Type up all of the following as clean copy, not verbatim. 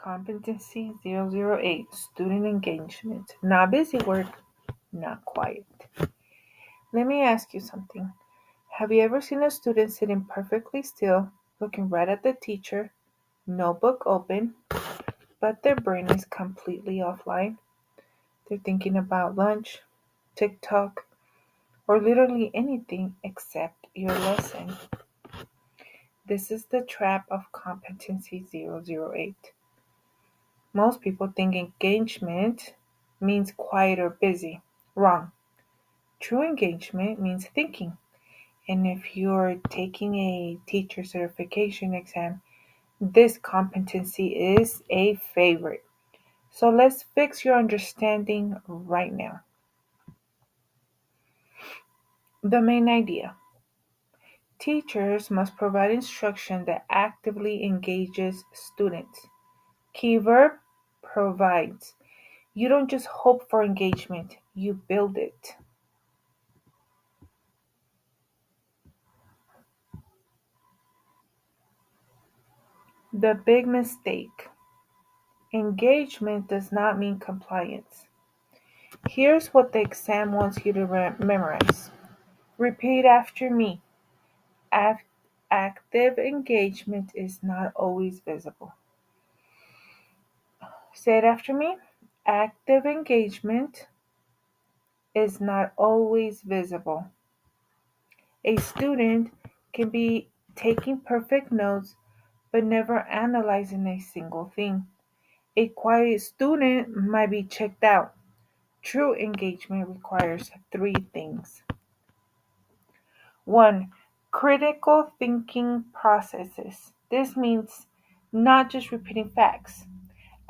Competency 008, Student Engagement. Not busy work, not quiet. Let me ask you something. Have you ever seen a student sitting perfectly still, looking right at the teacher, notebook open, but their brain is completely offline? They're thinking about lunch, TikTok, or literally anything except your lesson. This is the trap of Competency 008. Most people think engagement means quiet or busy. Wrong. True engagement means thinking. And if you're taking a teacher certification exam, this competency is a favorite. So let's fix your understanding right now. The main idea. Teachers must provide instruction that actively engages students. Key verb, provides. You don't just hope for engagement, you build it. The big mistake. Engagement does not mean compliance. Here's what the exam wants you to memorize. Repeat after me. Active engagement is not always visible. Say it after me. Active engagement is not always visible. A student can be taking perfect notes but never analyzing a single thing. A quiet student might be checked out. True engagement requires three things. 1. Critical thinking processes. This means not just repeating facts,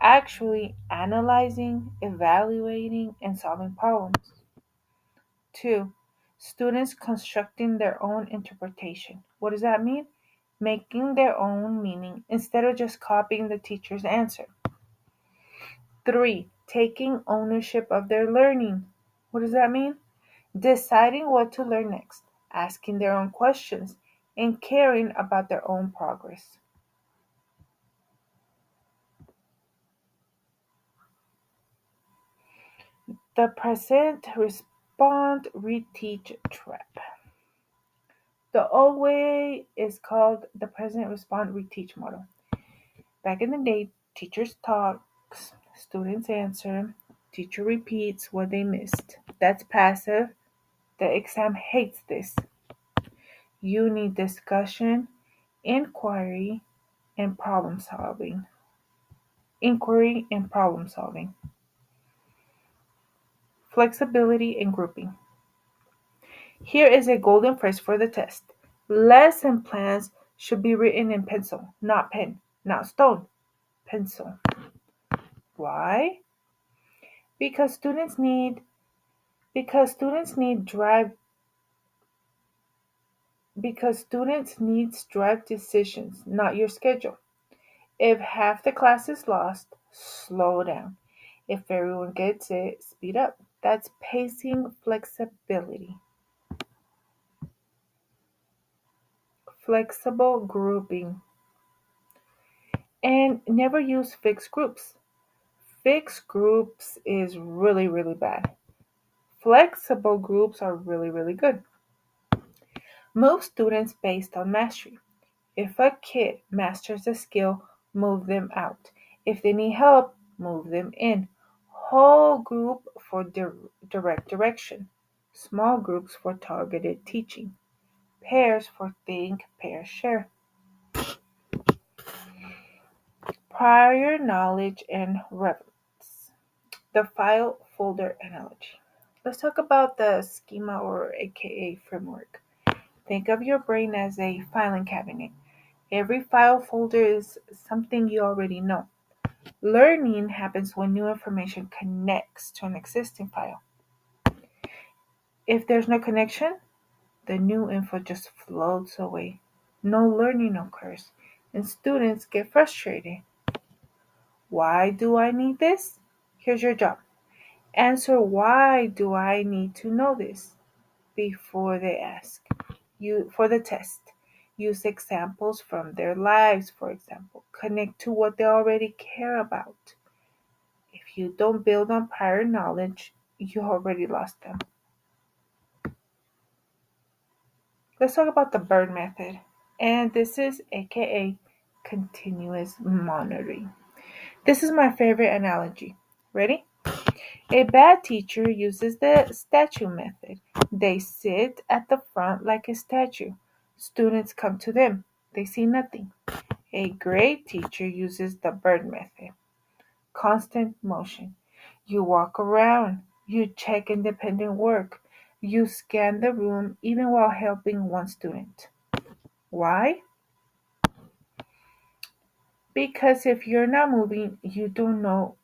actually analyzing, evaluating, and solving problems. 2. Students constructing their own interpretation. What does that mean? Making their own meaning instead of just copying the teacher's answer. 3. Taking ownership of their learning. What does that mean? Deciding what to learn next, asking their own questions, and caring about their own progress. The Present-Respond-Reteach trap. The old way is called the Present-Respond-Reteach model. Back in the day, teachers talk, students answer, teacher repeats what they missed. That's passive. The exam hates this. You need discussion, inquiry, and problem solving. Inquiry and problem solving. Flexibility and grouping. Here is a golden phrase for the test. Lesson plans should be written in pencil, not pen, not stone, pencil. Why? Because students need drive because students needs drive decisions, not your schedule. If half the class is lost, slow down. If everyone gets it, speed up. That's pacing flexibility. Flexible grouping. And never use fixed groups. Fixed groups is really, really bad. Flexible groups are really, really good. Move students based on mastery. If a kid masters a skill, move them out. If they need help, move them in. Whole group for direct direction. Small groups for targeted teaching. Pairs for think, pair, share. Prior knowledge and relevance. The file folder analogy. Let's talk about the schema or aka framework. Think of your brain as a filing cabinet. Every file folder is something you already know. Learning happens when new information connects to an existing file. If there's no connection, the new info just floats away. No learning occurs, and students get frustrated. Why do I need this? Here's your job. Answer why do I need to know this before they ask. You for the test. Use examples from their lives, for example. Connect to what they already care about. If you don't build on prior knowledge, you already lost them. Let's talk about the bird method. And this is AKA continuous monitoring. This is my favorite analogy. Ready? A bad teacher uses the statue method. They sit at the front like a statue. Students come to them. They see nothing. A great teacher uses the bird method. Constant motion. You walk around. You check independent work. You scan the room even while helping one student. Why? Because if you're not moving, you don't know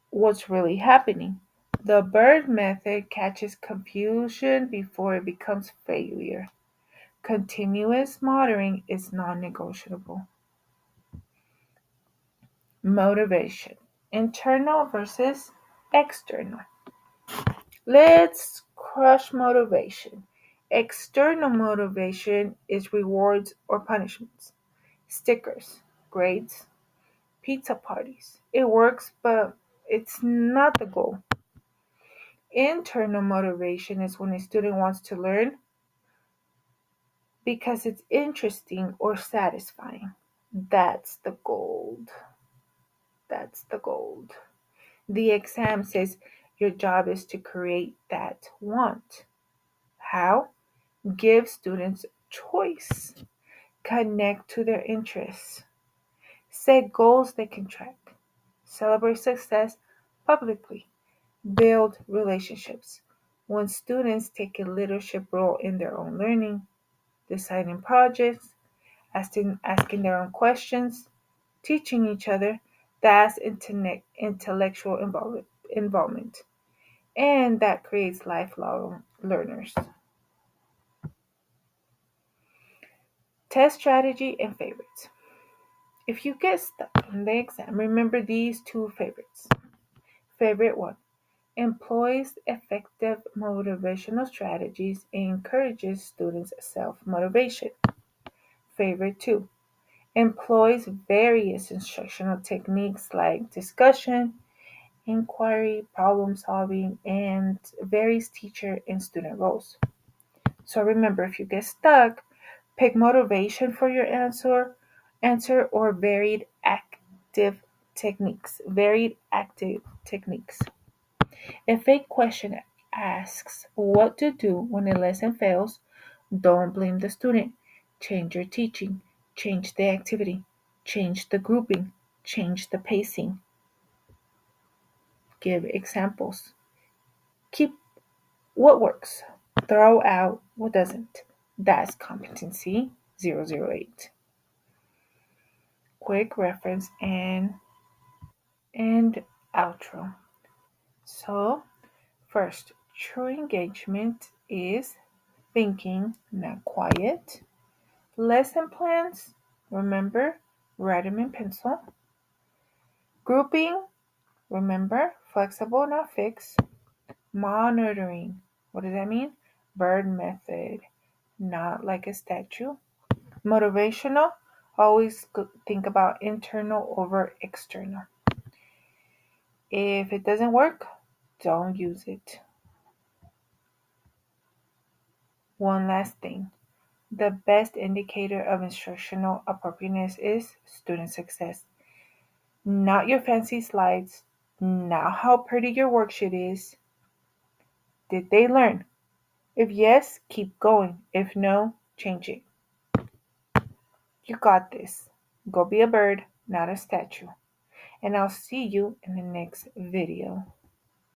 what's really happening. The bird method catches confusion before it becomes failure. Continuous monitoring is non-negotiable. Motivation. Internal versus external. Let's crush motivation. External motivation is rewards or punishments, stickers, grades, pizza parties. It works, but it's not the goal. Internal motivation is when a student wants to learn because it's interesting or satisfying. That's the gold. That's the gold. The exam says your job is to create that want. How? Give students choice. Connect to their interests. Set goals they can track. Celebrate success publicly. Build relationships. When students take a leadership role in their own learning, designing projects, asking their own questions, teaching each other, that's intellectual involvement. And that creates lifelong learners. Test strategy and favorites. If you get stuck in the exam, remember these two favorites. Favorite one: employs effective motivational strategies and encourages students' self-motivation. Favorite two: employs various instructional techniques like discussion, inquiry, problem solving, and varies teacher and student roles. So remember, if you get stuck, pick motivation for your answer or Varied active techniques. If a question asks what to do when a lesson fails, don't blame the student. Change your teaching, change the activity, change the grouping, change the pacing. Give examples. Keep what works. Throw out what doesn't. That's competency 008. Quick reference and outro. So, first, true engagement is thinking, not quiet. Lesson plans, remember, write them in pencil. Grouping, remember, flexible, not fixed. Monitoring, what does that mean? Bird method, not like a statue. Motivational, always think about internal over external. If it doesn't work, don't use it. One last thing. The best indicator of instructional appropriateness is student success. Not your fancy slides, not how pretty your worksheet is. Did they learn? If yes, keep going. If no, change it. You got this. Go be a bird, not a statue. And I'll see you in the next video.